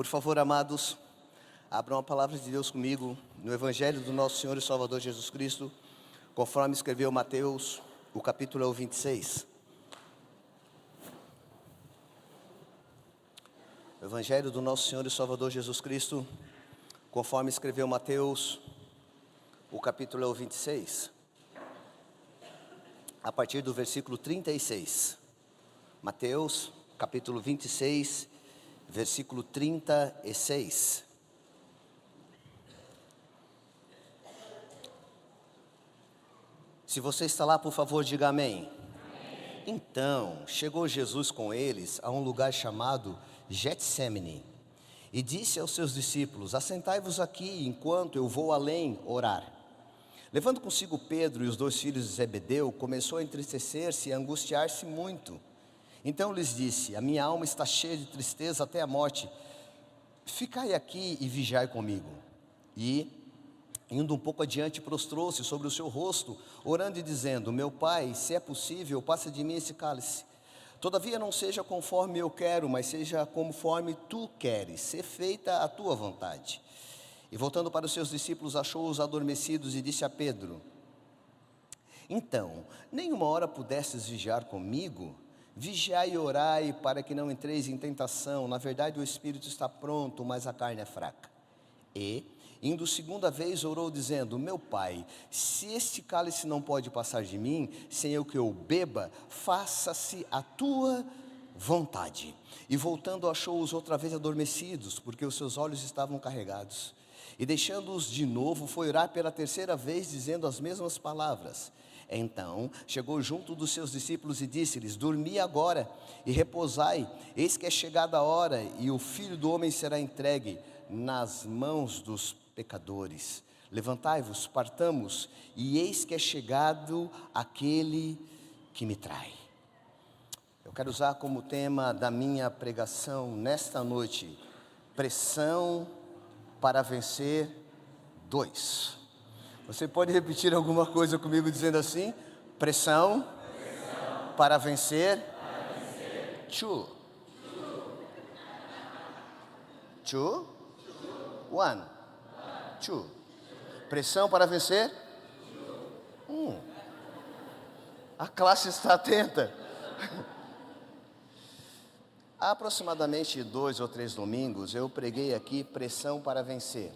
Por favor, amados, abram a palavra de Deus comigo no Evangelho do nosso Senhor e Salvador Jesus Cristo, conforme escreveu Mateus, o capítulo é o 26. O Evangelho do nosso Senhor e Salvador Jesus Cristo, conforme escreveu Mateus, o capítulo é o 26, a partir do versículo 36. Mateus, capítulo 26, versículo 36. Se você está lá, por favor, diga amém. Amém. Então, chegou Jesus com eles a um lugar chamado Getsêmani e disse aos seus discípulos: assentai-vos aqui enquanto eu vou além orar. Levando consigo Pedro e os dois filhos de Zebedeu, começou a entristecer-se e a angustiar-se muito. Então lhes disse: a minha alma está cheia de tristeza até a morte. Ficai aqui e vigiai comigo. E, indo um pouco adiante, prostrou-se sobre o seu rosto, orando e dizendo: meu Pai, se é possível, passa de mim esse cálice. Todavia não seja conforme eu quero, mas seja conforme tu queres, ser feita a tua vontade. E voltando para os seus discípulos, achou-os adormecidos e disse a Pedro: então, nem uma hora pudestes vigiar comigo? Vigiai e orai para que não entreis em tentação. Na verdade o espírito está pronto, mas a carne é fraca. E, indo segunda vez, orou dizendo: meu Pai, se este cálice não pode passar de mim, sem eu que eu beba, faça-se a tua vontade. E voltando, achou-os outra vez adormecidos, porque os seus olhos estavam carregados. E deixando-os de novo, foi orar pela terceira vez, dizendo as mesmas palavras. Então chegou junto dos seus discípulos e disse-lhes: dormi agora e repousai, eis que é chegada a hora, e o Filho do Homem será entregue nas mãos dos pecadores. Levantai-vos, partamos, e eis que é chegado aquele que me trai. Eu quero usar como tema da minha pregação nesta noite: pressão para vencer 2. Você pode repetir alguma coisa comigo dizendo assim: pressão, para vencer, 2. 2, 1, 2. Pressão para vencer, 1. A classe está atenta. Há aproximadamente 2 ou 3 domingos eu preguei aqui pressão para vencer.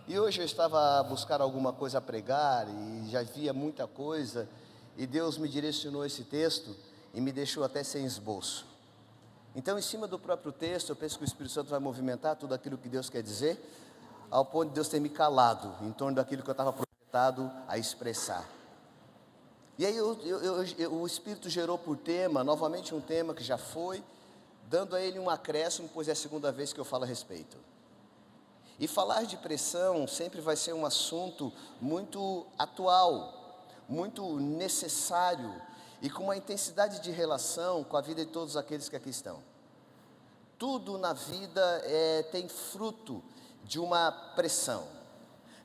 E hoje eu estava a buscar alguma coisa a pregar e já via muita coisa, e Deus me direcionou esse texto e me deixou até sem esboço. Então, em cima do próprio texto, eu penso que o Espírito Santo vai movimentar tudo aquilo que Deus quer dizer, ao ponto de Deus ter me calado em torno daquilo que eu estava projetado a expressar. E aí o Espírito gerou por tema, novamente um tema que já foi, dando a ele um acréscimo, pois é a segunda vez que eu falo a respeito. E falar de pressão sempre vai ser um assunto muito atual, muito necessário e com uma intensidade de relação com a vida de todos aqueles que aqui estão. Tudo na vida tem fruto de uma pressão.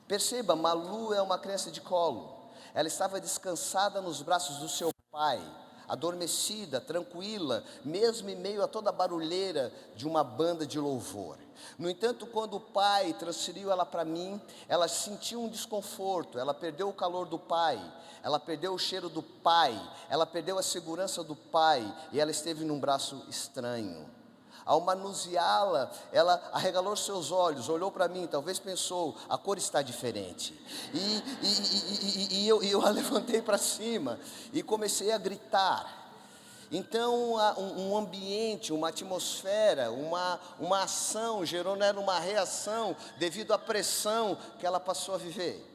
Perceba, Malu é uma criança de colo. Ela estava descansada nos braços do seu pai, adormecida, tranquila, mesmo em meio a toda a barulheira de uma banda de louvor. No entanto, quando o pai transferiu ela para mim, ela sentiu um desconforto, ela perdeu o calor do pai, ela perdeu o cheiro do pai, ela perdeu a segurança do pai, e ela esteve num braço estranho. Ao manuseá-la, ela arregalou seus olhos, olhou para mim, talvez pensou: a cor está diferente. E eu a levantei para cima e comecei a gritar. Então um ambiente, uma atmosfera, uma ação gerou nela uma reação devido à pressão que ela passou a viver.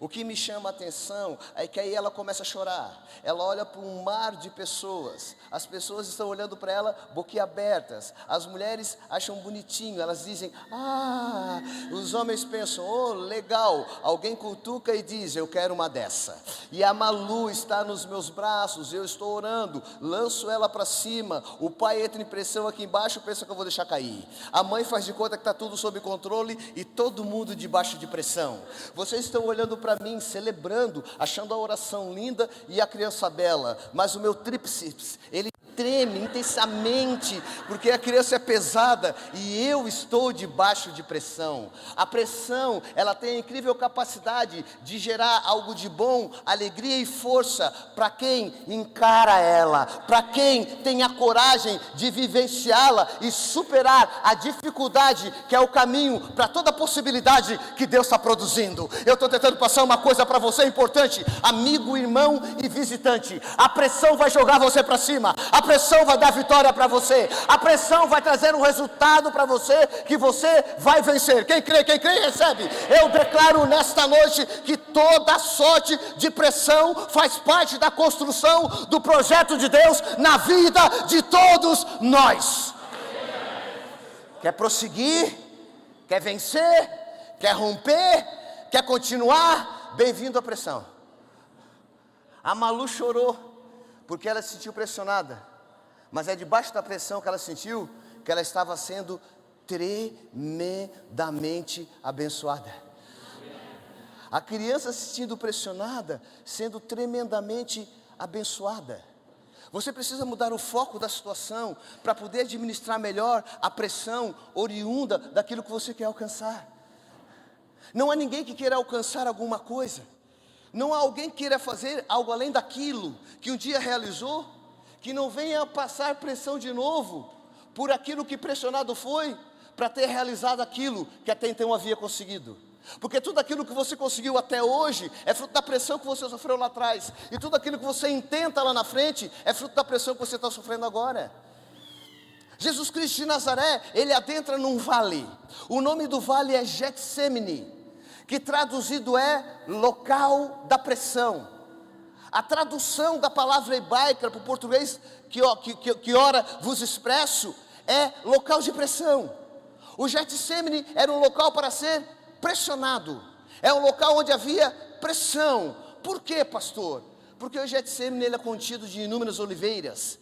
O que me chama a atenção é que aí ela começa a chorar. Ela olha para um mar de pessoas. As pessoas estão olhando para ela boquiabertas. As mulheres acham bonitinho. Elas dizem: ah. Os homens pensam: oh, legal. Alguém cutuca e diz: eu quero uma dessa. E a Malu está nos meus braços. Eu estou orando. Lanço ela para cima. O pai entra em pressão aqui embaixo. Pensa que eu vou deixar cair. A mãe faz de conta que está tudo sob controle. E todo mundo debaixo de pressão. Vocês estão olhando para mim, celebrando, achando a oração linda e a criança bela, mas o meu tríceps, ele treme intensamente, porque a criança é pesada e eu estou debaixo de pressão. A pressão, ela tem a incrível capacidade de gerar algo de bom, alegria e força para quem encara ela, para quem tem a coragem de vivenciá-la e superar a dificuldade que é o caminho para toda a possibilidade que Deus está produzindo. Eu estou tentando passar uma coisa para você importante, amigo, irmão e visitante. A pressão vai jogar você para cima, a pressão vai dar vitória para você, a pressão vai trazer um resultado para você que você vai vencer. Quem crê, recebe. Eu declaro nesta noite que toda sorte de pressão faz parte da construção do projeto de Deus na vida de todos nós. Quer prosseguir? Quer vencer? Quer romper? Quer continuar? Bem-vindo à pressão. A Malu chorou porque ela se sentiu pressionada, mas é debaixo da pressão que ela sentiu que ela estava sendo tremendamente abençoada. A criança se sentindo pressionada, sendo tremendamente abençoada. Você precisa mudar o foco da situação para poder administrar melhor a pressão oriunda daquilo que você quer alcançar. Não há ninguém que queira alcançar alguma coisa. Não há alguém que queira fazer algo além daquilo que um dia realizou, que não venha passar pressão de novo por aquilo que pressionado foi para ter realizado aquilo que até então havia conseguido. Porque tudo aquilo que você conseguiu até hoje é fruto da pressão que você sofreu lá atrás. E tudo aquilo que você intenta lá na frente é fruto da pressão que você está sofrendo agora. Jesus Cristo de Nazaré, ele adentra num vale. O nome do vale é Getsemane, que traduzido é local da pressão. A tradução da palavra hebraica para o português que ora vos expresso é local de pressão. O Getsemane era um local para ser pressionado, é um local onde havia pressão. Por quê, pastor? Porque o Getsemane ele é contido de inúmeras oliveiras.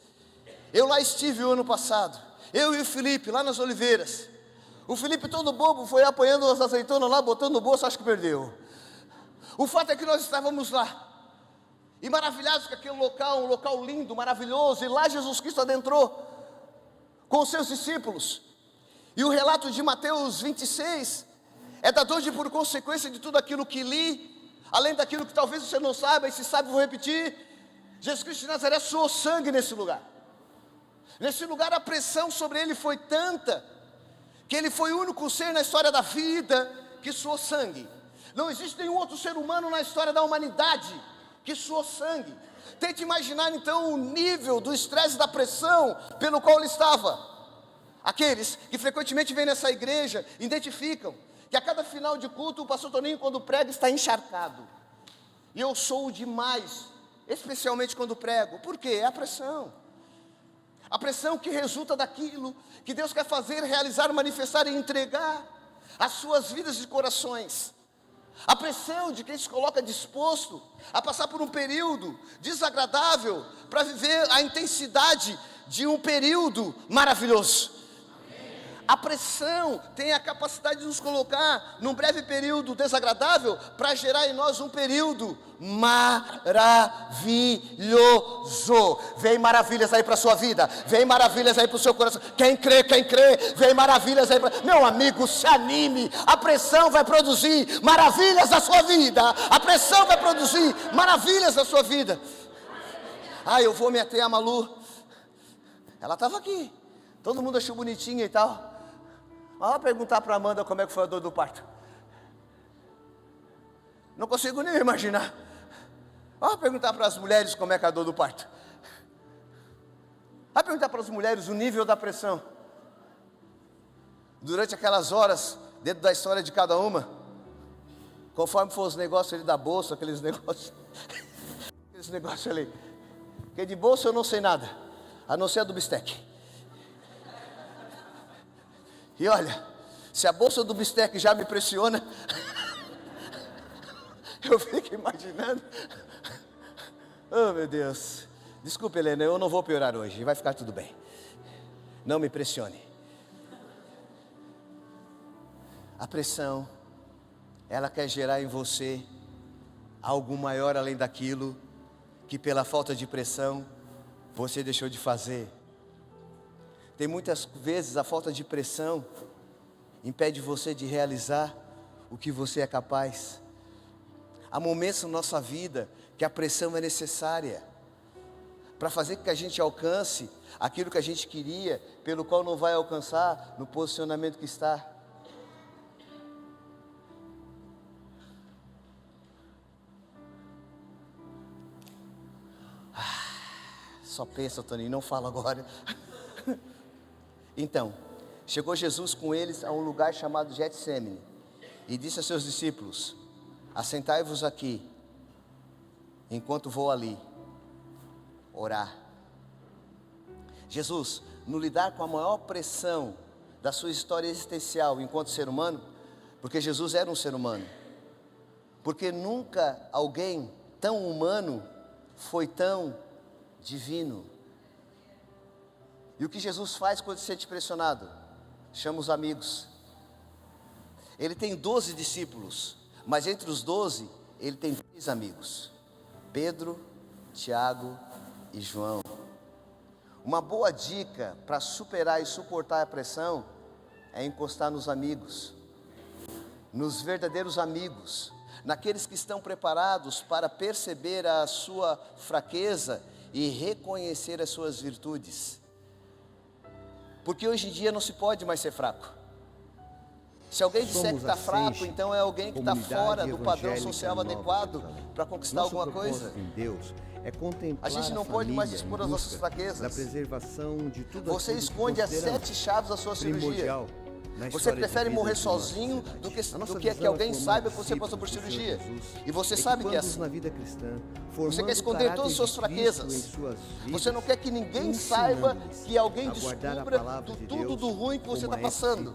Eu lá estive o ano passado, eu e o Felipe lá nas oliveiras. O Felipe todo bobo foi apanhando as azeitonas lá, botando no bolso, acho que perdeu. O fato é que nós estávamos lá, e maravilhados com aquele local, um local lindo, maravilhoso, e lá Jesus Cristo adentrou com os seus discípulos. E o relato de Mateus 26 é dador de por consequência de tudo aquilo que li, além daquilo que talvez você não saiba, e se sabe vou repetir. Jesus Cristo de Nazaré suou sangue nesse lugar. Nesse lugar a pressão sobre ele foi tanta, que ele foi o único ser na história da vida que suou sangue. Não existe nenhum outro ser humano na história da humanidade que suou sangue. Tente imaginar então o nível do estresse e da pressão pelo qual ele estava. Aqueles que frequentemente vêm nessa igreja identificam que a cada final de culto o pastor Toninho, quando prega, está encharcado. E eu sou demais, especialmente quando prego. Por quê? É a pressão. A pressão que resulta daquilo que Deus quer fazer, realizar, manifestar e entregar às suas vidas e corações. A pressão de quem se coloca disposto a passar por um período desagradável para viver a intensidade de um período maravilhoso. A pressão tem a capacidade de nos colocar num breve período desagradável para gerar em nós um período maravilhoso. Vem maravilhas aí para a sua vida, vem maravilhas aí para o seu coração. Quem crê, vem maravilhas aí para... Meu amigo, se anime, a pressão vai produzir maravilhas na sua vida. A pressão vai produzir maravilhas na sua vida. Eu vou me ater a Malu. Ela estava aqui, todo mundo achou bonitinha e tal. Mas vou perguntar para a Amanda como é que foi a dor do parto. Não consigo nem imaginar. Vou perguntar para as mulheres como é que é a dor do parto. Vai perguntar para as mulheres o nível da pressão. Durante aquelas horas, dentro da história de cada uma, conforme for os negócios ali da bolsa, aqueles negócios ali. Porque de bolsa eu não sei nada, a não ser a do bistec. E olha, se a bolsa do bistec já me pressiona, eu fico imaginando. Oh, meu Deus. Desculpe, Helena, eu não vou piorar hoje, vai ficar tudo bem. Não me pressione. A pressão, ela quer gerar em você algo maior além daquilo que pela falta de pressão você deixou de fazer. Tem muitas vezes a falta de pressão impede você de realizar o que você é capaz. Há momentos na nossa vida que a pressão é necessária para fazer com que a gente alcance aquilo que a gente queria, pelo qual não vai alcançar no posicionamento que está. Só pensa, Toninho, não fala agora. Então, chegou Jesus com eles a um lugar chamado Getsêmani e disse a seus discípulos: assentai-vos aqui, enquanto vou ali orar. Jesus, no lidar com a maior pressão da sua história existencial enquanto ser humano, porque Jesus era um ser humano, porque nunca alguém tão humano foi tão divino. E o que Jesus faz quando se sente pressionado? Chama os amigos. Ele tem 12 discípulos, mas entre os 12, ele tem 3 amigos: Pedro, Tiago e João. Uma boa dica para superar e suportar a pressão é encostar nos amigos, nos verdadeiros amigos, naqueles que estão preparados para perceber a sua fraqueza e reconhecer as suas virtudes. Porque hoje em dia não se pode mais ser fraco. Se alguém disser que está fraco, então é alguém que está fora do padrão social adequado para conquistar alguma coisa. A gente não pode mais expor as nossas fraquezas. Você esconde as 7 chaves da sua cirurgia. Você prefere morrer sozinho do que alguém saiba que você passou por cirurgia. E você sabe que é assim. Você quer esconder todas as suas fraquezas. Você não quer que ninguém saiba, que alguém descubra tudo do ruim que você está passando.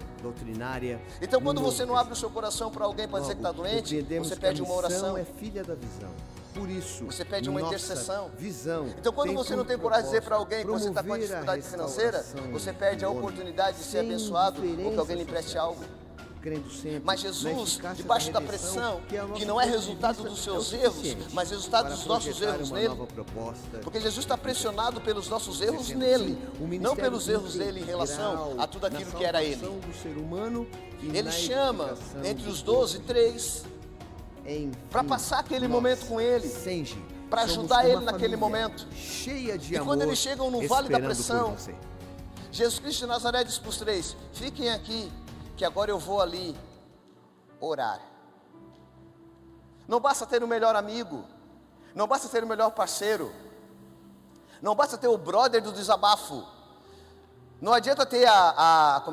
Então, quando você não abre o seu coração para alguém para dizer que está doente, você pede uma oração. Por isso, você pede uma intercessão. Então, quando você não tem coragem de dizer para alguém que você está com uma dificuldade financeira, você perde a oportunidade de ser abençoado ou que alguém lhe empreste algo. Mas Jesus, debaixo da pressão, que não é resultado dos seus erros, mas resultado dos nossos erros nele, porque Jesus está pressionado pelos nossos erros nele, não pelos erros dele em relação a tudo aquilo que era ele. Ele chama entre os 12, 3, para passar aquele momento com ele, para ajudar ele naquele momento. E quando eles chegam no vale da pressão, Jesus Cristo de Nazaré diz para os 3: fiquem aqui, que agora eu vou ali orar. Não basta ter o melhor amigo, não basta ter o melhor parceiro, não basta ter o brother do desabafo, não adianta ter a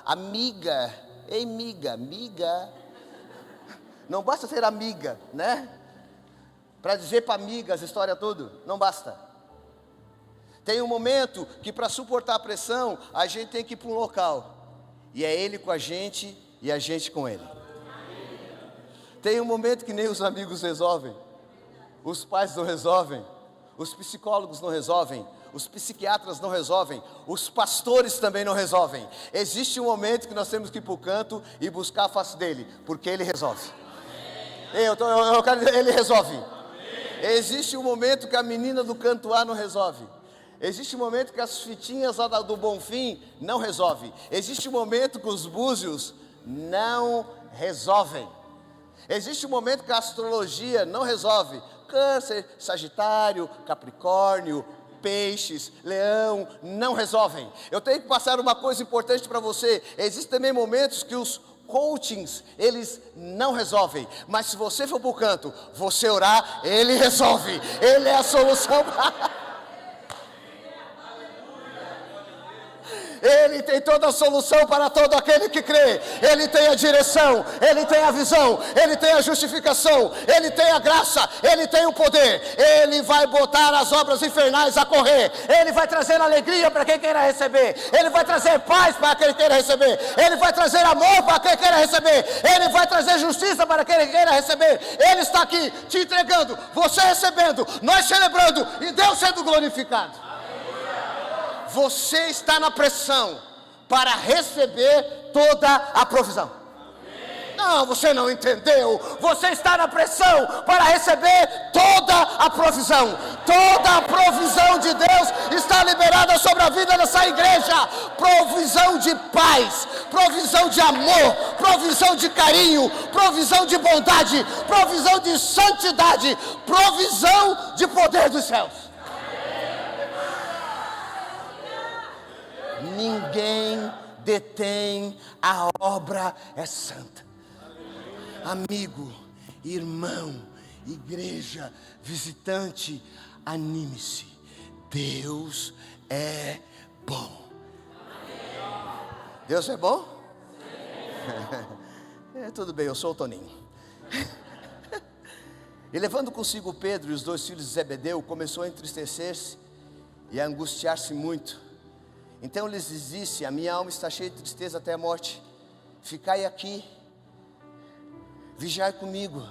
amiga. Ei, miga. Não basta ter amiga, né? Para dizer para amiga as histórias tudo, não basta. Tem um momento que para suportar a pressão, a gente tem que ir para um local. E é ele com a gente e a gente com ele. Tem um momento que nem os amigos resolvem, os pais não resolvem, os psicólogos não resolvem, os psiquiatras não resolvem, os pastores também não resolvem. Existe um momento que nós temos que ir para o canto e buscar a face dele, porque ele resolve. Eu quero dizer, ele resolve. Existe um momento que a menina do canto A não resolve. Existe um momento que as fitinhas lá do Bonfim não resolvem. Existe um momento que os búzios não resolvem. Existe um momento que a astrologia não resolve. Câncer, Sagitário, Capricórnio, Peixes, Leão, não resolvem. Eu tenho que passar uma coisa importante para você. Existem também momentos que os coachings, eles não resolvem. Mas se você for para o canto, você orar, ele resolve. Ele é a solução. Ele tem toda a solução para todo aquele que crê. Ele tem a direção, ele tem a visão, ele tem a justificação, ele tem a graça, ele tem o poder. Ele vai botar as obras infernais a correr. Ele vai trazer alegria para quem queira receber. Ele vai trazer paz para quem queira receber. Ele vai trazer amor para quem queira receber. Ele vai trazer justiça para quem queira receber. Ele está aqui te entregando, você recebendo, nós celebrando e Deus sendo glorificado. Você está na pressão para receber toda a provisão. Não, você não entendeu. Você está na pressão para receber toda a provisão. Toda a provisão de Deus está liberada sobre a vida dessa igreja. Provisão de paz, provisão de amor, provisão de carinho, provisão de bondade, provisão de santidade, provisão de poder dos céus. Ninguém detém a obra é santa. Amigo, irmão, igreja, visitante, anime-se. Deus é bom. Deus é bom? Tudo bem, eu sou o Toninho. E levando consigo Pedro e os 2 filhos de Zebedeu, começou a entristecer-se e a angustiar-se muito. Então lhes disse: a minha alma está cheia de tristeza até a morte. Ficai aqui, vigiai comigo.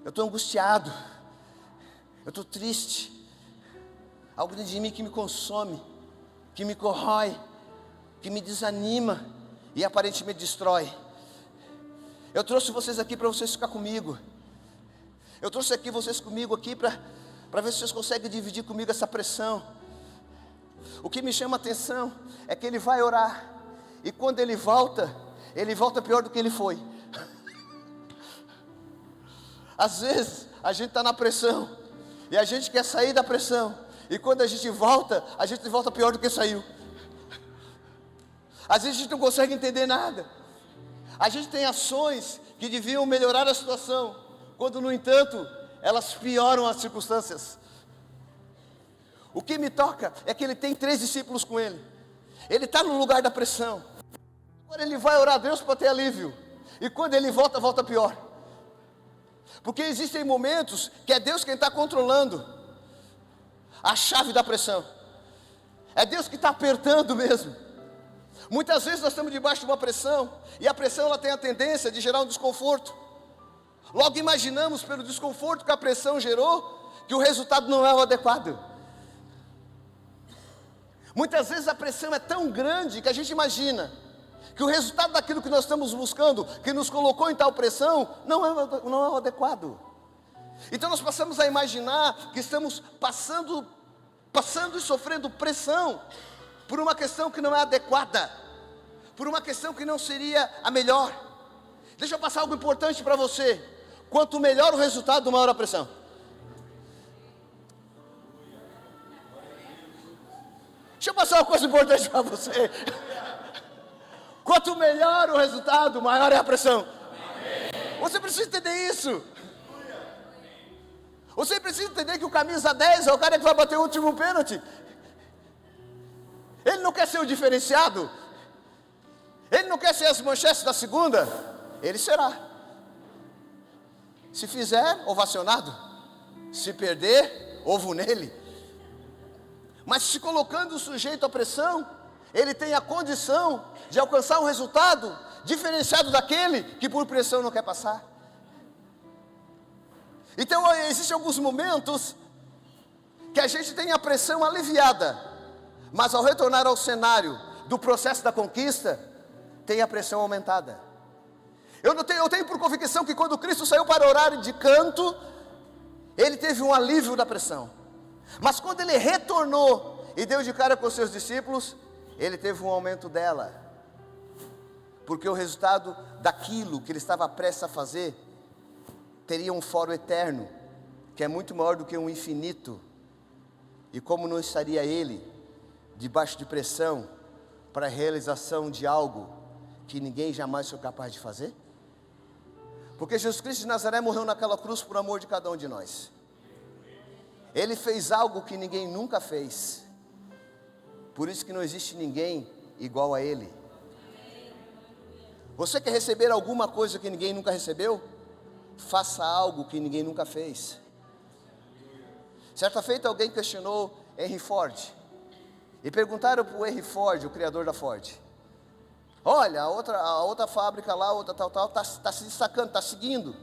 Eu estou angustiado, eu estou triste. Algo dentro de mim que me consome, que me corrói, que me desanima e aparentemente destrói. Eu trouxe vocês aqui para vocês ficar comigo. Eu trouxe aqui vocês comigo aqui para ver se vocês conseguem dividir comigo essa pressão. O que me chama a atenção é que ele vai orar, e quando ele volta pior do que ele foi. Às vezes a gente está na pressão, e a gente quer sair da pressão, e quando a gente volta pior do que saiu. Às vezes a gente não consegue entender nada. A gente tem ações que deviam melhorar a situação, quando no entanto elas pioram as circunstâncias. O que me toca é que ele tem 3 discípulos com ele. Ele está no lugar da pressão. Agora ele vai orar a Deus para ter alívio. E quando ele volta pior. Porque existem momentos que é Deus quem está controlando a chave da pressão. É Deus que está apertando mesmo. Muitas vezes nós estamos debaixo de uma pressão, e a pressão ela tem a tendência de gerar um desconforto. Logo imaginamos pelo desconforto que a pressão gerou, que o resultado não é o adequado. Muitas vezes a pressão é tão grande que a gente imagina que o resultado daquilo que nós estamos buscando, que nos colocou em tal pressão, não é o adequado. Então nós passamos a imaginar que estamos passando e sofrendo pressão por uma questão que não é adequada, por uma questão que não seria a melhor. Deixa eu passar algo importante para você: quanto melhor o resultado, maior a pressão. Deixa eu passar uma coisa importante para você. Quanto melhor o resultado, maior é a pressão. Você precisa entender isso. Você precisa entender que o camisa 10 é o cara que vai bater o último pênalti. Ele não quer ser o diferenciado. Ele não quer ser as manchetes da segunda. Ele será. Se fizer, ovacionado. Se perder, ovo nele. Mas se colocando sujeito à pressão, ele tem a condição de alcançar um resultado diferenciado daquele que por pressão não quer passar. Então existem alguns momentos que a gente tem a pressão aliviada, mas ao retornar ao cenário do processo da conquista, tem a pressão aumentada. Eu tenho por convicção que quando Cristo saiu para orar de canto, ele teve um alívio da pressão. Mas quando ele retornou e deu de cara com os seus discípulos, ele teve um aumento dela. Porque o resultado daquilo que ele estava prestes a fazer teria um foro eterno, que é muito maior do que um infinito. E como não estaria ele debaixo de pressão para a realização de algo que ninguém jamais foi capaz de fazer? Porque Jesus Cristo de Nazaré morreu naquela cruz por amor de cada um de nós. Ele fez algo que ninguém nunca fez. Por isso que não existe ninguém igual a ele. Você quer receber alguma coisa que ninguém nunca recebeu? Faça algo que ninguém nunca fez. Certa feita alguém questionou Henry Ford. E perguntaram para o Henry Ford, o criador da Ford: olha, a outra fábrica lá, outra tal, está se destacando, está seguindo.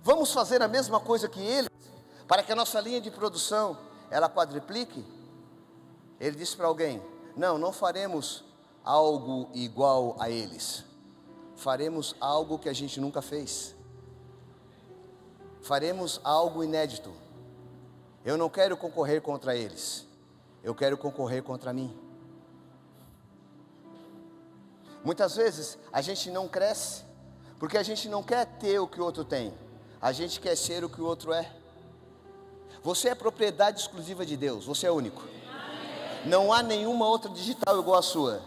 Vamos fazer a mesma coisa que eles, para que a nossa linha de produção, ela quadriplique? Ele disse para alguém: não faremos algo igual a eles. Faremos algo que a gente nunca fez. Faremos algo inédito. Eu não quero concorrer contra eles, eu quero concorrer contra mim. Muitas vezes a gente não cresce, porque a gente não quer ter o que o outro tem, a gente quer ser o que o outro é. Você é propriedade exclusiva de Deus, você é único. Não há nenhuma outra digital igual a sua.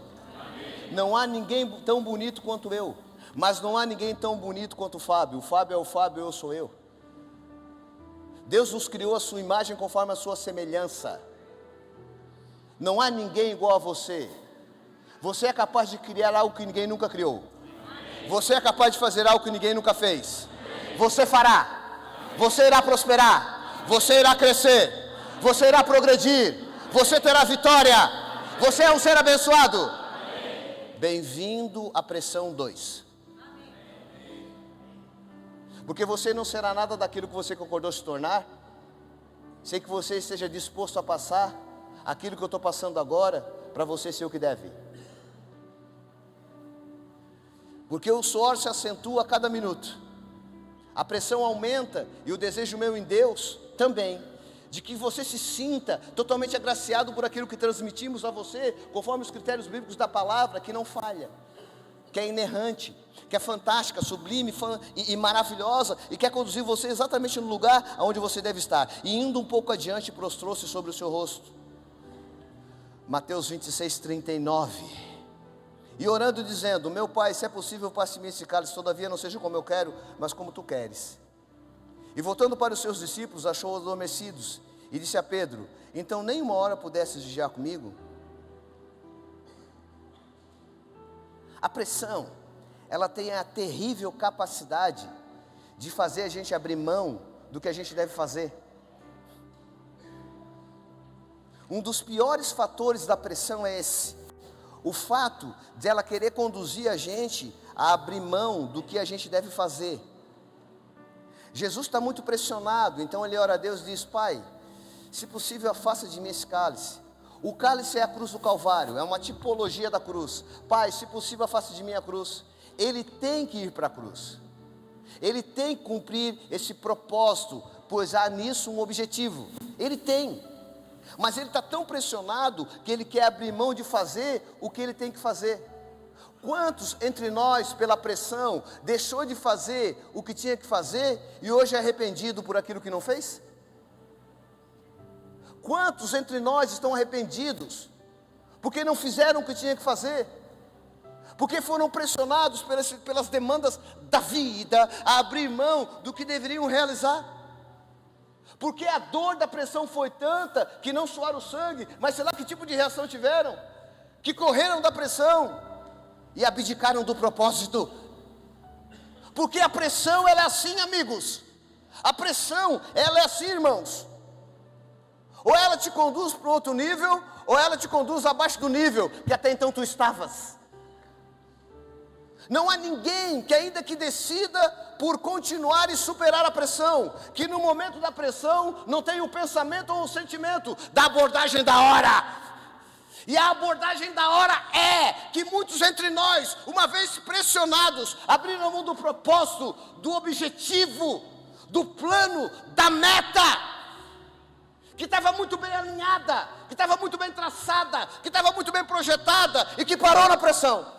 Não há ninguém tão bonito quanto eu, mas não há ninguém tão bonito quanto o Fábio. O Fábio é o Fábio, eu sou eu. Deus nos criou a sua imagem conforme a sua semelhança. Não há ninguém igual a você. Você é capaz de criar algo que ninguém nunca criou. Você é capaz de fazer algo que ninguém nunca fez. Você fará. Você irá prosperar. Você irá crescer. Você irá progredir. Você terá vitória. Você é um ser abençoado. Bem-vindo à pressão 2. Porque você não será nada daquilo que você concordou se tornar. Sei que você esteja disposto a passar aquilo que eu estou passando agora, para você ser o que deve. Porque o suor se acentua a cada minuto. A pressão aumenta e o desejo meu em Deus também, de que você se sinta totalmente agraciado por aquilo que transmitimos a você, conforme os critérios bíblicos da palavra, que não falha, que é inerrante, que é fantástica, sublime e maravilhosa, e quer conduzir você exatamente no lugar onde você deve estar. E indo um pouco adiante, prostrou-se sobre o seu rosto. Mateus 26, 39. E orando dizendo: meu Pai, se é possível, passe-me esse cálice, todavia não seja como eu quero, mas como tu queres. E voltando para os seus discípulos, achou-os adormecidos, e disse a Pedro: então nem uma hora pudesses vigiar comigo? A pressão, ela tem a terrível capacidade de fazer a gente abrir mão do que a gente deve fazer. Um dos piores fatores da pressão é esse: o fato de ela querer conduzir a gente a abrir mão do que a gente deve fazer. Jesus está muito pressionado, então ele ora a Deus e diz: Pai, se possível afasta de mim esse cálice. O cálice é a cruz do Calvário, é uma tipologia da cruz. Pai, se possível afasta de mim a cruz. Ele tem que ir para a cruz, ele tem que cumprir esse propósito, pois há nisso um objetivo. Ele tem, mas ele está tão pressionado que ele quer abrir mão de fazer o que ele tem que fazer. Quantos entre nós, pela pressão, deixou de fazer o que tinha que fazer e hoje é arrependido por aquilo que não fez? Quantos entre nós estão arrependidos porque não fizeram o que tinha que fazer? Porque foram pressionados pelas demandas da vida a abrir mão do que deveriam realizar? Porque a dor da pressão foi tanta que não suaram sangue, mas sei lá que tipo de reação tiveram, que correram da pressão e abdicaram do propósito. Porque a pressão, ela é assim, amigos. A pressão, ela é assim, irmãos. Ou ela te conduz para outro nível, ou ela te conduz abaixo do nível que até então tu estavas. Não há ninguém que ainda que decida por continuar e superar a pressão, que no momento da pressão não tenha o pensamento ou o sentimento da abordagem da hora. E a abordagem da hora é que muitos entre nós, uma vez pressionados, abriram mão do propósito, do objetivo, do plano, da meta, que estava muito bem alinhada, que estava muito bem traçada, que estava muito bem projetada e que parou na pressão.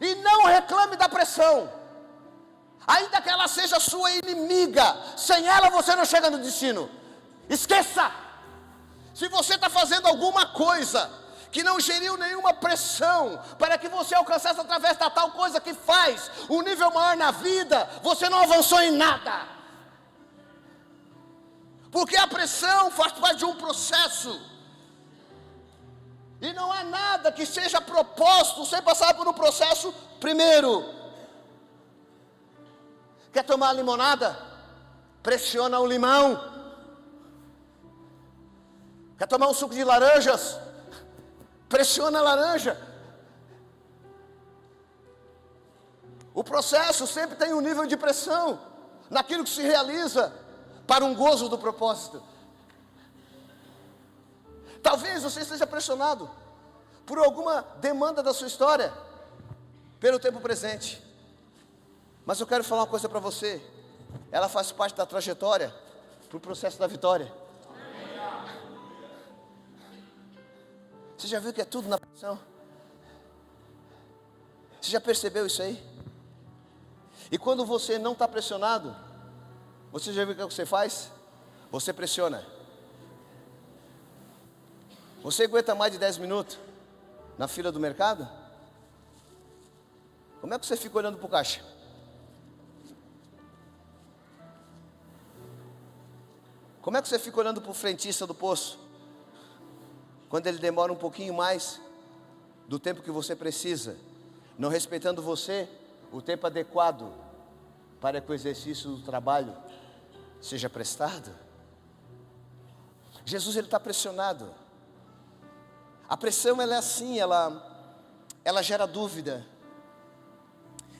E não reclame da pressão, ainda que ela seja sua inimiga, sem ela você não chega no destino. Esqueça. Se você está fazendo alguma coisa que não geriu nenhuma pressão para que você alcançasse através da tal coisa que faz um nível maior na vida, você não avançou em nada. Porque a pressão faz parte de um processo. E não há nada que seja proposto sem passar por um processo primeiro. Quer tomar limonada? Pressiona o limão. Quer tomar um suco de laranjas? Pressiona a laranja. O processo sempre tem um nível de pressão naquilo que se realiza para um gozo do propósito. Talvez você esteja pressionado por alguma demanda da sua história, pelo tempo presente. Mas eu quero falar uma coisa para você. Ela faz parte da trajetória, para o processo da vitória. Você já viu que é tudo na pressão? Você já percebeu isso aí? E quando você não está pressionado, você já viu o que você faz? Você pressiona. Você aguenta mais de 10 minutos na fila do mercado? Como é que você fica olhando para o caixa? Como é que você fica olhando para o frentista do poço? Quando ele demora um pouquinho mais do tempo que você precisa, não respeitando você, o tempo adequado para que o exercício do trabalho seja prestado. Jesus, ele está pressionado. A pressão, ela é assim, ela gera dúvida.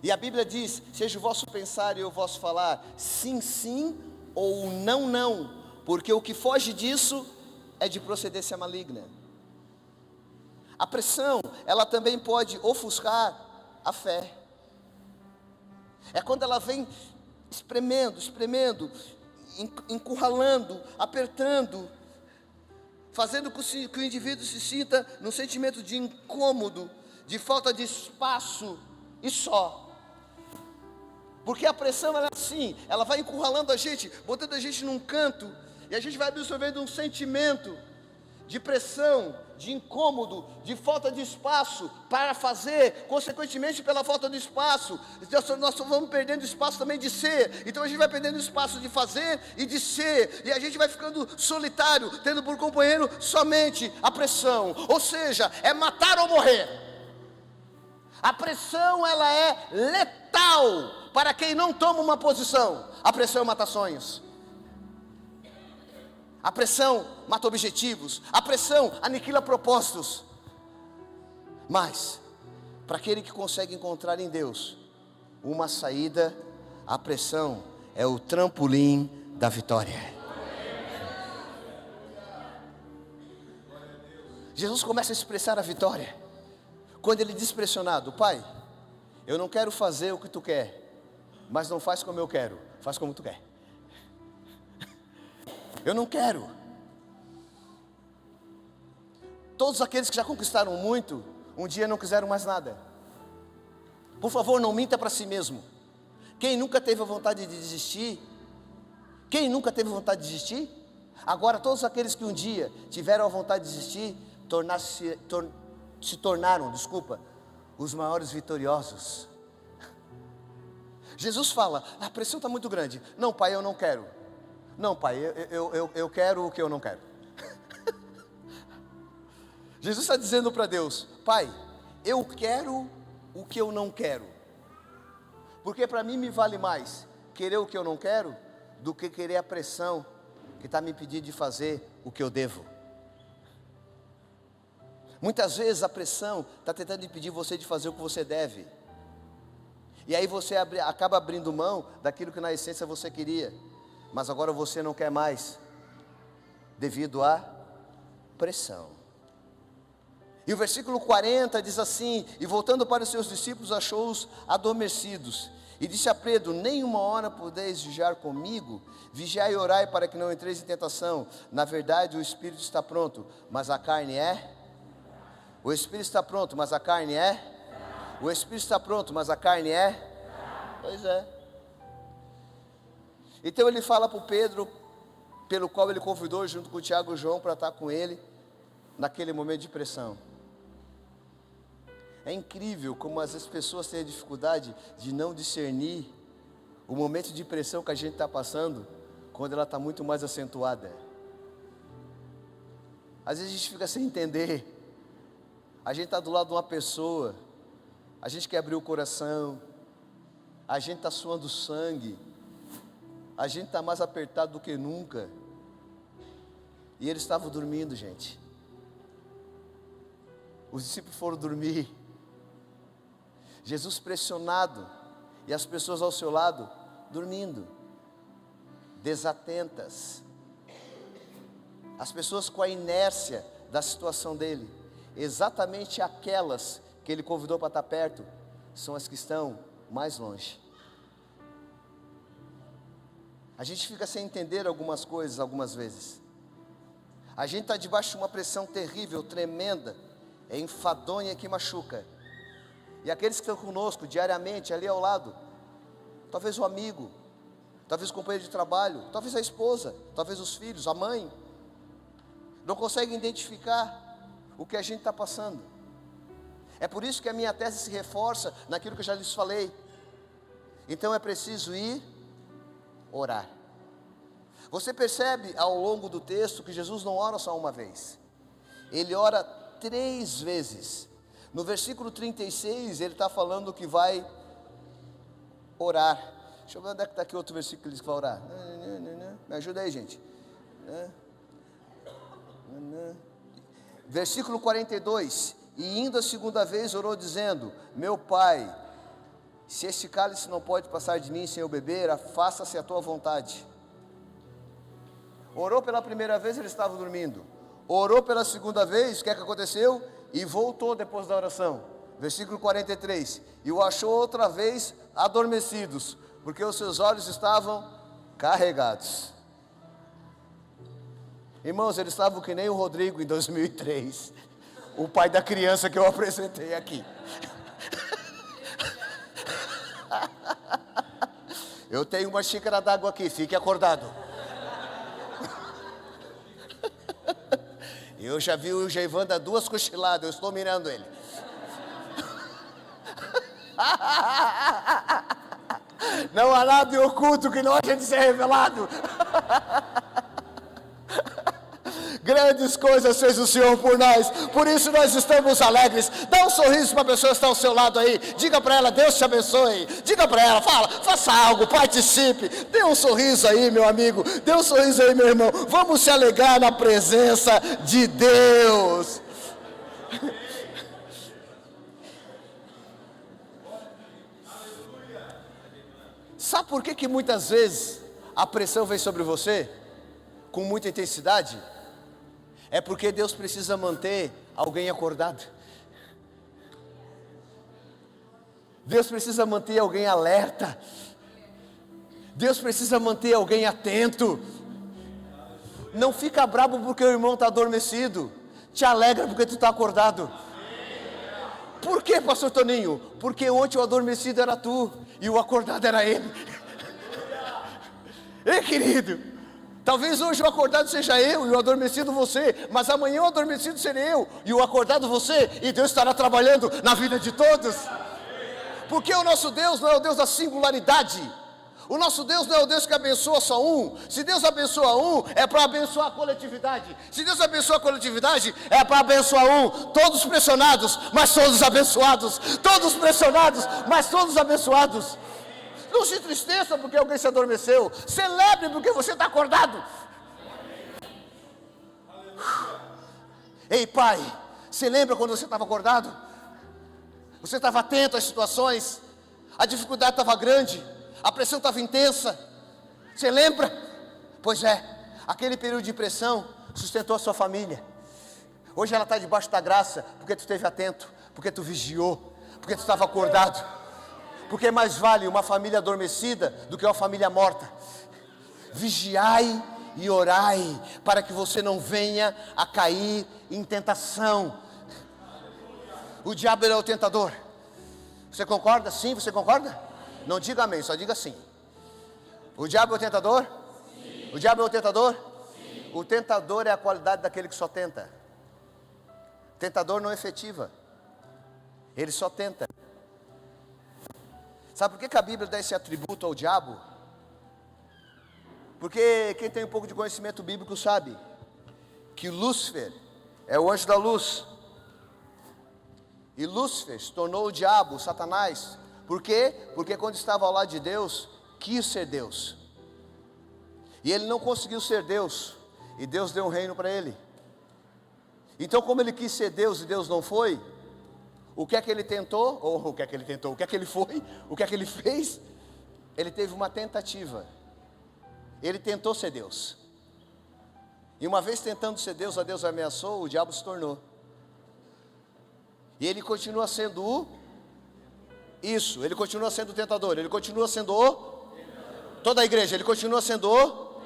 E a Bíblia diz, seja o vosso pensar e o vosso falar, sim, sim, ou não, não, porque o que foge disso é de procedência maligna. A pressão, ela também pode ofuscar a fé. É quando ela vem espremendo, encurralando, apertando, fazendo com que o indivíduo se sinta num sentimento de incômodo, de falta de espaço e só. Porque a pressão, ela é assim, ela vai encurralando a gente, botando a gente num canto, e a gente vai absorvendo um sentimento de pressão, de incômodo, de falta de espaço para fazer, consequentemente pela falta de espaço, nós vamos perdendo espaço também de ser, então a gente vai perdendo espaço de fazer e de ser, e a gente vai ficando solitário, tendo por companheiro somente a pressão, ou seja, é matar ou morrer. A pressão, ela é letal para quem não toma uma posição. A pressão mata sonhos. A pressão mata objetivos. A pressão aniquila propósitos. Mas, para aquele que consegue encontrar em Deus uma saída, a pressão é o trampolim da vitória. Jesus começa a expressar a vitória quando ele diz pressionado: Pai, eu não quero fazer o que tu quer, mas não faz como eu quero, faz como tu quer. Eu não quero. Todos aqueles que já conquistaram muito, um dia não quiseram mais nada. Por favor, não minta para si mesmo. Quem nunca teve a vontade de desistir? Quem nunca teve vontade de desistir? Agora, todos aqueles que um dia tiveram a vontade de desistir, se tornaram, os maiores vitoriosos. Jesus fala: a pressão está muito grande. Não, pai, eu não quero. Não, pai, eu quero o que eu não quero. Jesus está dizendo para Deus: Pai, eu quero o que eu não quero. Porque para mim me vale mais querer o que eu não quero do que querer a pressão que está me impedindo de fazer o que eu devo. Muitas vezes a pressão está tentando impedir você de fazer o que você deve. E aí você acaba abrindo mão daquilo que na essência você queria, mas agora você não quer mais, devido à pressão. E o versículo 40 diz assim: e voltando para os seus discípulos, achou-os adormecidos, e disse a Pedro: nem uma hora podeis vigiar comigo? Vigiai e orai para que não entreis em tentação. Na verdade o espírito está pronto, mas a carne é... O espírito está pronto, mas a carne é... O espírito está pronto, mas a carne é... Pois é. Então ele fala para o Pedro, pelo qual ele convidou junto com o Tiago e o João para estar com ele naquele momento de pressão. É incrível como às vezes as pessoas têm a dificuldade de não discernir o momento de pressão que a gente está passando, quando ela está muito mais acentuada. Às vezes a gente fica sem entender. A gente está do lado de uma pessoa, a gente quer abrir o coração, a gente está suando sangue, a gente está mais apertado do que nunca. E eles estavam dormindo, gente. Os discípulos foram dormir. Jesus pressionado, e as pessoas ao seu lado dormindo, desatentas. As pessoas com a inércia da situação dele. Exatamente aquelas que ele convidou para estar perto são as que estão mais longe. A gente fica sem entender algumas coisas algumas vezes. A gente está debaixo de uma pressão terrível, tremenda, é enfadonha que machuca. E aqueles que estão conosco diariamente, ali ao lado, talvez o amigo, talvez o companheiro de trabalho, talvez a esposa, talvez os filhos, a mãe, não conseguem identificar o que a gente está passando. É por isso que a minha tese se reforça naquilo que eu já lhes falei. Então é preciso ir orar. Você percebe ao longo do texto que Jesus não ora só uma vez, ele ora 3 vezes. No versículo 36 ele está falando que vai orar. Deixa eu ver onde é que está aqui outro versículo que ele diz que vai orar. Me ajuda aí, gente. Versículo 42. E indo a segunda vez orou dizendo: meu Pai, se este cálice não pode passar de mim sem eu beber, faça-se a tua vontade. Orou pela primeira vez, ele estava dormindo. Orou pela segunda vez, o que é que aconteceu? E voltou depois da oração. Versículo 43. E o achou outra vez adormecidos, porque os seus olhos estavam carregados. Irmãos, eles estavam que nem o Rodrigo em 2003, o pai da criança que eu apresentei aqui. Eu tenho uma xícara d'água aqui, fique acordado. Eu já vi o Geivan dar 2 cochiladas, eu estou mirando ele. Não há nada em oculto que não haja de ser revelado. Grandes coisas fez o Senhor por nós, por isso nós estamos alegres. Dá um sorriso para a pessoa que está ao seu lado aí, diga para ela: Deus te abençoe. Diga para ela, fala, faça algo, participe. Dê um sorriso aí, meu amigo, dê um sorriso aí, meu irmão. Vamos se alegrar na presença de Deus. Sabe por que muitas vezes a pressão vem sobre você com muita intensidade? É porque Deus precisa manter alguém acordado. Deus precisa manter alguém alerta. Deus precisa manter alguém atento. Não fica bravo porque o irmão está adormecido. Te alegra porque tu está acordado. Por que, pastor Toninho? Porque ontem o adormecido era tu e o acordado era ele. Ei, querido, talvez hoje o acordado seja eu e o adormecido você, mas amanhã o adormecido serei eu e o acordado você, e Deus estará trabalhando na vida de todos. Porque o nosso Deus não é o Deus da singularidade. O nosso Deus não é o Deus que abençoa só um. Se Deus abençoa um, é para abençoar a coletividade. Se Deus abençoa a coletividade, é para abençoar um. Todos pressionados, mas todos abençoados. Todos pressionados, mas todos abençoados. Não se entristeça porque alguém se adormeceu. Celebre porque você está acordado. Ei, pai, você lembra quando você estava acordado? Você estava atento às situações. A dificuldade estava grande, a pressão estava intensa. Você lembra? Pois é, aquele período de pressão sustentou a sua família. Hoje ela está debaixo da graça porque tu esteve atento, porque tu vigiou, porque tu estava acordado. Porque mais vale uma família adormecida do que uma família morta. Vigiai e orai, para que você não venha a cair em tentação. O diabo é o tentador. Você concorda? Sim, você concorda? Não diga amém, só diga sim. O diabo é o tentador? Sim. O diabo é o tentador? Sim. O tentador é a qualidade daquele que só tenta. Tentador não é efetiva. Ele só tenta. Sabe por que a Bíblia dá esse atributo ao diabo? Porque quem tem um pouco de conhecimento bíblico sabe que Lúcifer é o anjo da luz. E Lúcifer se tornou o diabo, Satanás. Por quê? Porque quando estava ao lado de Deus, quis ser Deus. E ele não conseguiu ser Deus. E Deus deu um reino para ele. Então, como ele quis ser Deus e Deus não foi, o que é que ele tentou? Ou o que é que ele tentou? O que é que ele foi? O que é que ele fez? Ele teve uma tentativa. Ele tentou ser Deus. E uma vez tentando ser Deus, a Deus ameaçou, o diabo se tornou. E ele continua sendo ele continua sendo o tentador, ele continua sendo o... Toda a igreja, ele continua sendo o?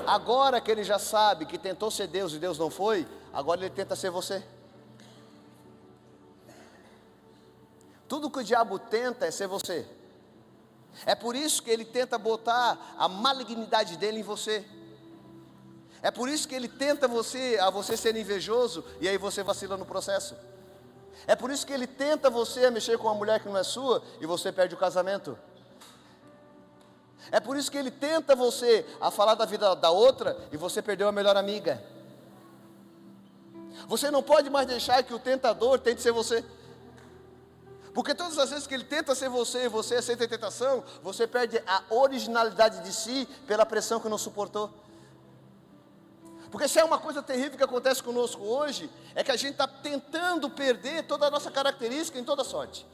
Agora que ele já sabe que tentou ser Deus e Deus não foi, agora ele tenta ser você. Tudo que o diabo tenta é ser você. É por isso que ele tenta botar a malignidade dele em você. É por isso que ele tenta a você ser invejoso, e aí você vacila no processo. É por isso que ele tenta você a mexer com uma mulher que não é sua, e você perde o casamento. É por isso que ele tenta você a falar da vida da outra, e você perdeu a melhor amiga. Você não pode mais deixar que o tentador tente ser você. Porque todas as vezes que ele tenta ser você e você aceita a tentação, você perde a originalidade de si pela pressão que não suportou. Porque se é uma coisa terrível que acontece conosco hoje, é que a gente está tentando perder toda a nossa característica em toda sorte.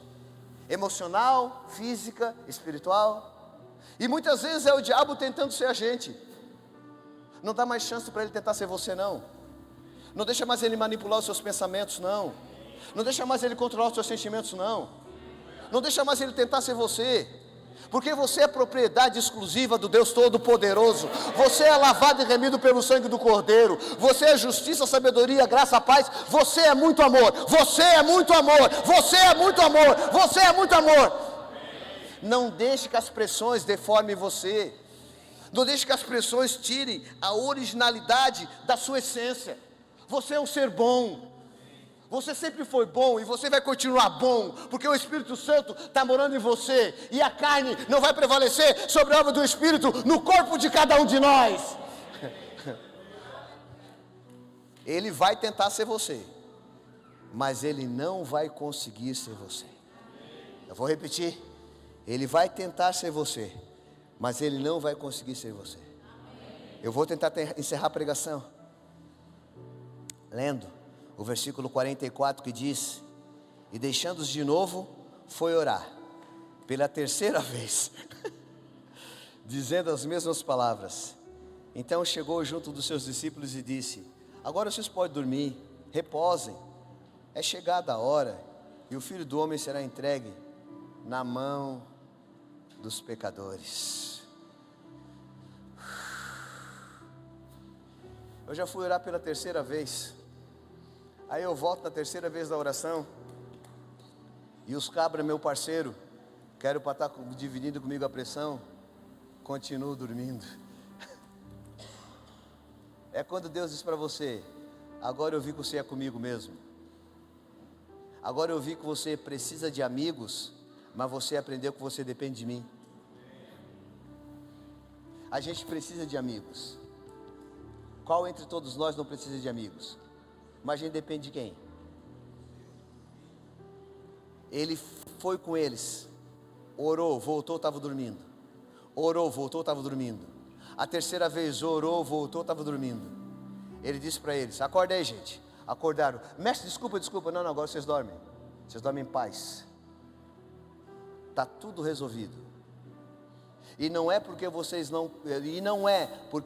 Emocional, física, espiritual. E muitas vezes é o diabo tentando ser a gente. Não dá mais chance para ele tentar ser você, não. Não deixa mais ele manipular os seus pensamentos, não. Não deixa mais ele controlar os seus sentimentos, não. Não deixa mais ele tentar ser você. Porque você é propriedade exclusiva do Deus Todo-Poderoso. Você é lavado e remido pelo sangue do Cordeiro. Você é justiça, sabedoria, graça, paz. Você é muito amor. Você é muito amor. Você é muito amor. Você é muito amor. Não deixe que as pressões deformem você. Não deixe que as pressões tirem a originalidade da sua essência. Você é um ser bom. Você sempre foi bom e você vai continuar bom, porque o Espírito Santo está morando em você, e a carne não vai prevalecer sobre a obra do Espírito no corpo de cada um de nós. Ele vai tentar ser você, mas ele não vai conseguir ser você. Eu vou repetir, ele vai tentar ser você, mas ele não vai conseguir ser você. Eu vou tentar encerrar a pregação lendo o versículo 44, que diz: e deixando-os de novo, foi orar pela terceira vez, dizendo as mesmas palavras. Então chegou junto dos seus discípulos e disse: agora vocês podem dormir, reposem, é chegada a hora, e o Filho do Homem será entregue na mão dos pecadores. Eu já fui orar pela terceira vez. Aí eu volto na terceira vez da oração, e os cabras, meu parceiro, quero para estar dividindo comigo a pressão, continuo dormindo. É quando Deus diz para você: agora eu vi que você é comigo mesmo. Agora eu vi que você precisa de amigos, mas você aprendeu que você depende de mim. A gente precisa de amigos. Qual entre todos nós não precisa de amigos? Mas a gente depende de quem? Ele foi com eles, orou, voltou, estava dormindo. Orou, voltou, estava dormindo. A terceira vez orou, voltou, estava dormindo. Ele disse para eles: acorda aí, gente. Acordaram. Mestre, desculpa. Não, agora vocês dormem. Vocês dormem em paz. Está tudo resolvido. E não é porque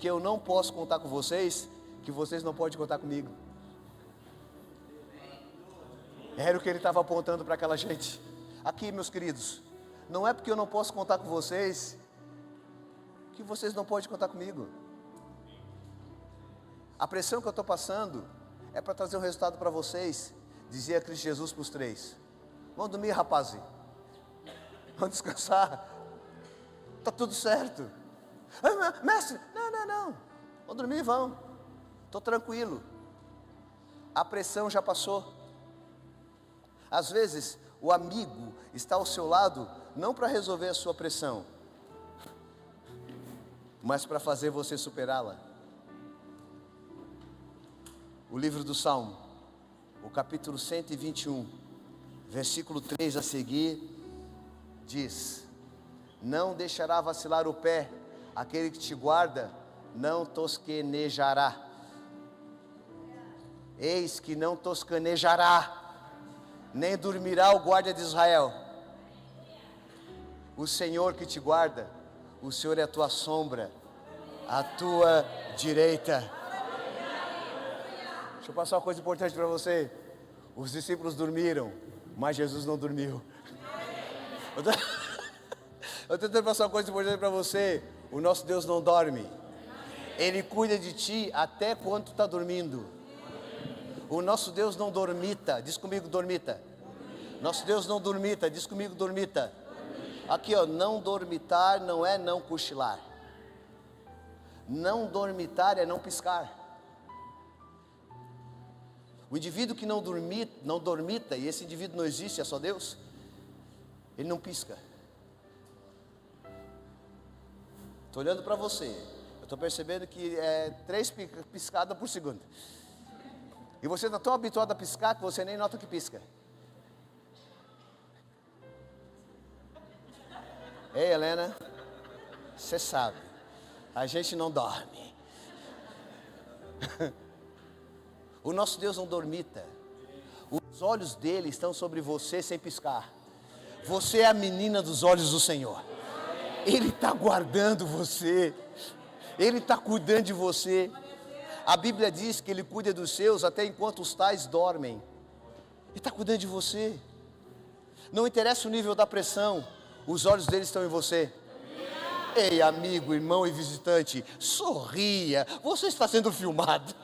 eu não posso contar com vocês, que vocês não podem contar comigo. Era o que ele estava apontando para aquela gente. Aqui, meus queridos, não é porque eu não posso contar com vocês, que vocês não podem contar comigo. A pressão que eu estou passando é para trazer um resultado para vocês. Dizia Cristo Jesus para os três: vão dormir, rapazes, vão descansar, está tudo certo. Mestre, não, vão dormir, vão, estou tranquilo, a pressão já passou. Às vezes, o amigo está ao seu lado, não para resolver a sua pressão, mas para fazer você superá-la. O livro do Salmo, o capítulo 121, versículo 3 a seguir, diz: não deixará vacilar o pé, aquele que te guarda não tosquenejará. Eis que não tosquenejará, nem dormirá o guarda de Israel. O Senhor que te guarda, o Senhor é a tua sombra, a tua direita. Deixa eu passar uma coisa importante para você. Os discípulos dormiram, mas Jesus não dormiu. Eu estou tentando passar uma coisa importante para você. O nosso Deus não dorme. Ele cuida de ti até quando tu está dormindo. O nosso Deus não dormita. Diz comigo, dormita. Nosso Deus não dormita. Diz comigo, dormita. Aqui, ó, não dormitar não é não cochilar. Não dormitar é não piscar. O indivíduo que não dormita, e esse indivíduo não existe, é só Deus, ele não pisca. Estou olhando para você, eu estou percebendo que é 3 piscadas por segundo. E você está tão habituado a piscar que você nem nota que pisca. Ei, Helena, você sabe, a gente não dorme. O nosso Deus não dormita. Os olhos dele estão sobre você sem piscar. Você é a menina dos olhos do Senhor. Ele está guardando você. Ele está cuidando de você. A Bíblia diz que Ele cuida dos seus até enquanto os tais dormem. Ele está cuidando de você. Não interessa o nível da pressão, os olhos dele estão em você. Ei, amigo, irmão e visitante, sorria, você está sendo filmado.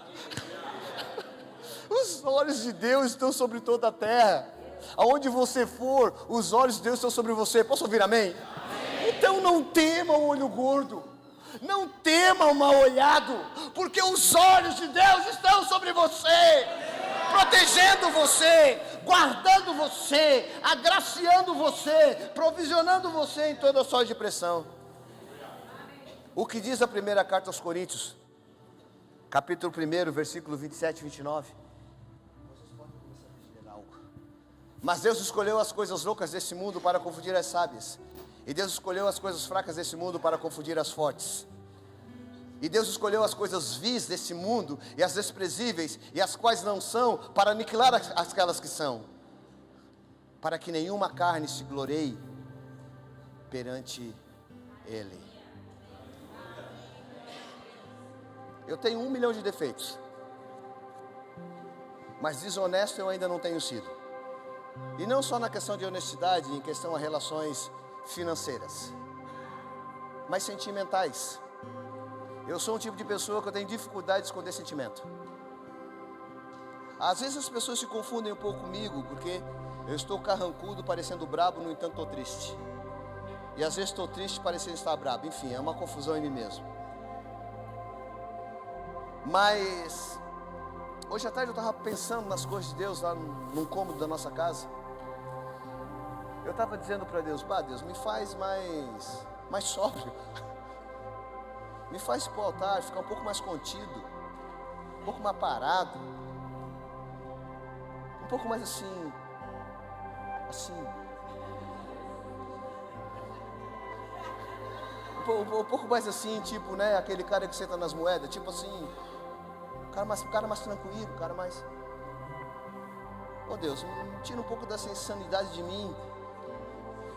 Os olhos de Deus estão sobre toda a terra. Aonde você for, os olhos de Deus estão sobre você. Posso ouvir amém? Então não tema o olho gordo. Não tema o mal olhado, porque os olhos de Deus estão sobre você, protegendo você, guardando você, agraciando você, provisionando você em toda sorte de pressão. O que diz a primeira carta aos Coríntios, capítulo 1, versículo 27 e 29. Vocês podem começar a dizer algo. Mas Deus escolheu as coisas loucas desse mundo para confundir as sábias. E Deus escolheu as coisas fracas desse mundo para confundir as fortes. E Deus escolheu as coisas vis desse mundo e as desprezíveis e as quais não são, para aniquilar aquelas que são, para que nenhuma carne se glorie perante Ele. Eu tenho 1 milhão de defeitos, mas desonesto eu ainda não tenho sido. E não só na questão de honestidade, em questão a relações financeiras, mas sentimentais. Eu sou um tipo de pessoa que eu tenho dificuldade de esconder sentimento. Às vezes as pessoas se confundem um pouco comigo, porque eu estou carrancudo, parecendo brabo, no entanto estou triste. E às vezes estou triste, parecendo estar brabo. Enfim, é uma confusão em mim mesmo. Mas hoje à tarde eu estava pensando nas coisas de Deus lá num cômodo da nossa casa. Eu estava dizendo para Deus, Deus, me faz mais sóbrio. Me faz ir para o altar, ficar um pouco mais contido, um pouco mais parado, um pouco mais assim, um pouco mais assim, tipo, né, aquele cara que senta nas moedas, tipo assim, cara mais tranquilo, cara mais, Deus, tira um pouco dessa insanidade de mim,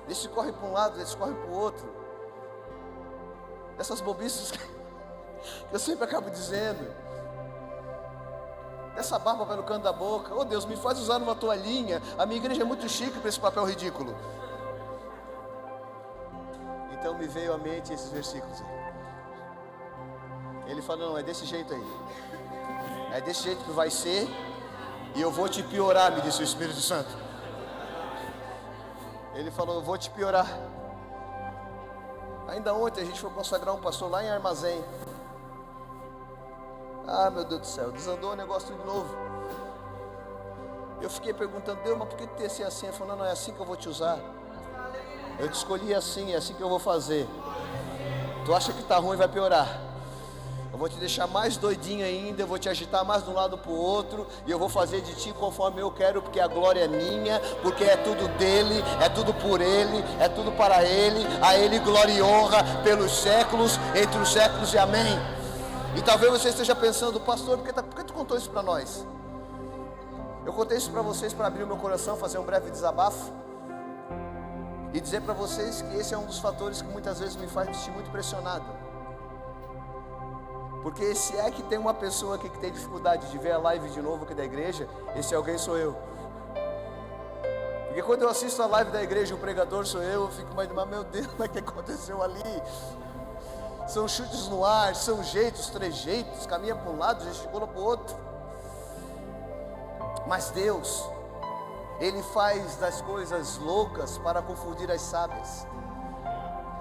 desse corre para um lado, desse corre para o outro, dessas bobices que eu sempre acabo dizendo, dessa barba pelo canto da boca. Deus, me faz usar uma toalhinha, a minha igreja é muito chique para esse papel ridículo. Então me veio à mente esses versículos aí. Ele fala, não, é desse jeito aí, é desse jeito que vai ser, e eu vou te piorar, me disse o Espírito Santo. Ele falou, eu vou te piorar. Ainda ontem a gente foi consagrar um pastor lá em Armazém. Meu Deus do céu, desandou o negócio de novo. Eu fiquei perguntando, Deus, mas por que ter sido assim? Ele falou, não, é assim que eu vou te usar. Eu te escolhi assim, é assim que eu vou fazer. Tu acha que tá ruim, vai piorar. Eu vou te deixar mais doidinho ainda, eu vou te agitar mais de um lado para o outro, e eu vou fazer de ti conforme eu quero, porque a glória é minha, porque é tudo dele, é tudo por ele, é tudo para ele, a ele glória e honra pelos séculos, entre os séculos e amém. E talvez você esteja pensando, pastor, por que tu contou isso para nós? Eu contei isso para vocês para abrir o meu coração, fazer um breve desabafo, e dizer para vocês que esse é um dos fatores que muitas vezes me faz me sentir muito pressionado. Porque se é que tem uma pessoa aqui que tem dificuldade de ver a live de novo aqui da igreja, esse alguém sou eu. Porque quando eu assisto a live da igreja, o pregador sou eu fico mais, meu Deus, o que aconteceu ali? são chutes no ar, são jeitos, trejeitos, caminha para um lado, gesticula para o outro. Mas Deus, Ele faz das coisas loucas para confundir as sábias.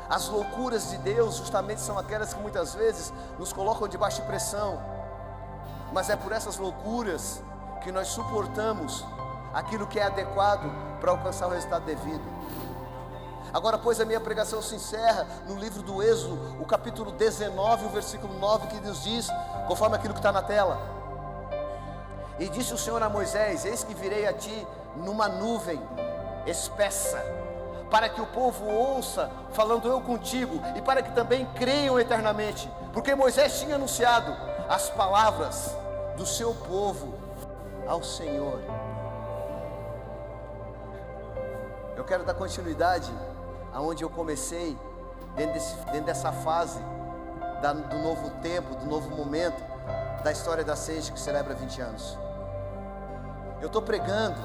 As loucuras de Deus justamente são aquelas que muitas vezes nos colocam debaixo de pressão. Mas é por essas loucuras que nós suportamos aquilo que é adequado para alcançar o resultado devido. Agora, pois, a minha pregação se encerra no livro do Êxodo, o capítulo 19, o versículo 9, que nos diz, conforme aquilo que está na tela: e disse o Senhor a Moisés: eis que virei a ti numa nuvem espessa, para que o povo ouça, falando eu contigo, e para que também creiam eternamente. Porque Moisés tinha anunciado as palavras do seu povo ao Senhor. Eu quero dar continuidade aonde eu comecei, dentro dessa fase do novo tempo, do novo momento da história da Sage, que celebra 20 anos. Eu estou pregando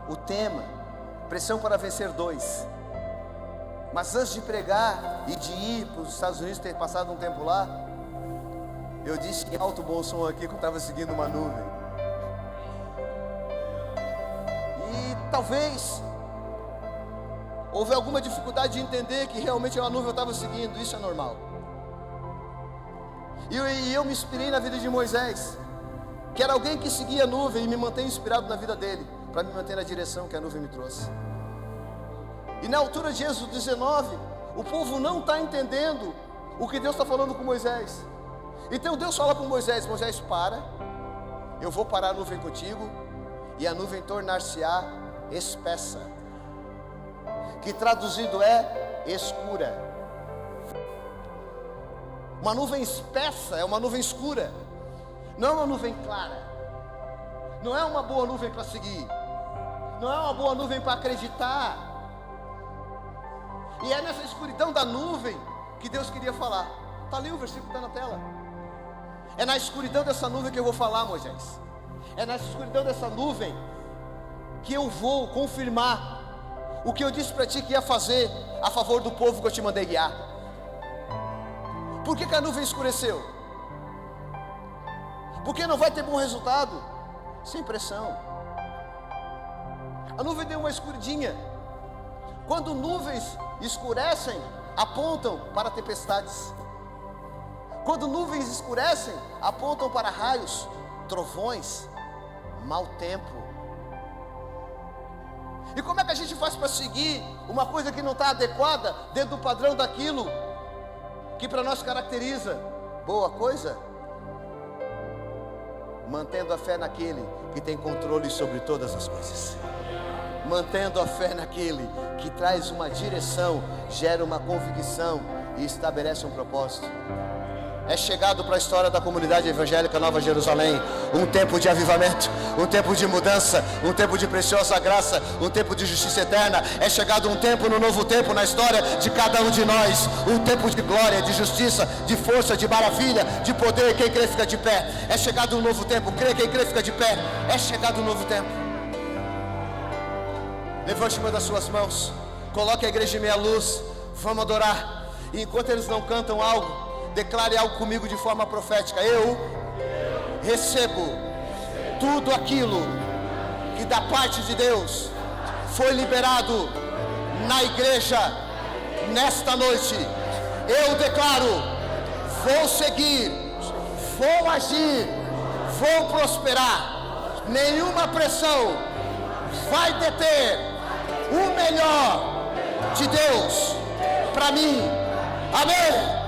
o tema Pressão para Vencer 2. Mas antes de pregar e de ir para os Estados Unidos, ter passado um tempo lá, eu disse em alto bom som aqui que eu estava seguindo uma nuvem. E talvez houve alguma dificuldade de entender que realmente uma nuvem eu estava seguindo. Isso é normal. E eu me inspirei na vida de Moisés, que era alguém que seguia a nuvem, e me mantém inspirado na vida dele, para me manter na direção que a nuvem me trouxe. E na altura de Êxodo 19, o povo não está entendendo o que Deus está falando com Moisés. Então Deus fala com Moisés: Moisés, para, eu vou parar a nuvem contigo, e a nuvem tornar-se-á espessa, que traduzido é escura. Uma nuvem espessa é uma nuvem escura, não é uma nuvem clara, não é uma boa nuvem para seguir, não é uma boa nuvem para acreditar. E é nessa escuridão da nuvem que Deus queria falar. Está ali o versículo, está na tela. É na escuridão dessa nuvem que eu vou falar, Moisés. É na escuridão dessa nuvem que eu vou confirmar o que eu disse para ti que ia fazer a favor do povo que eu te mandei guiar. Por que a nuvem escureceu? Porque não vai ter bom resultado sem pressão. A nuvem deu uma escuridinha. Quando nuvens escurecem, apontam para tempestades. Quando nuvens escurecem, apontam para raios, trovões, mau tempo. E como é que a gente faz para seguir uma coisa que não está adequada dentro do padrão daquilo que para nós caracteriza boa coisa? Mantendo a fé naquele que tem controle sobre todas as coisas. Mantendo a fé naquele que traz uma direção, gera uma convicção e estabelece um propósito. É chegado para a história da comunidade evangélica Nova Jerusalém um tempo de avivamento, um tempo de mudança, um tempo de preciosa graça, um tempo de justiça eterna. É chegado um tempo, no novo tempo na história de cada um de nós, um tempo de glória, de justiça, de força, de maravilha, de poder. Quem crê fica de pé. É chegado um novo tempo, crê, quem crê fica de pé. É chegado um novo tempo. Levante uma das suas mãos, coloque a igreja em meia luz, vamos adorar. E enquanto eles não cantam algo, declare algo comigo de forma profética. Eu recebo tudo aquilo que da parte de Deus foi liberado na igreja nesta noite. Eu declaro: vou seguir, vou agir, vou prosperar. Nenhuma pressão vai deter o melhor de Deus para mim. Amém.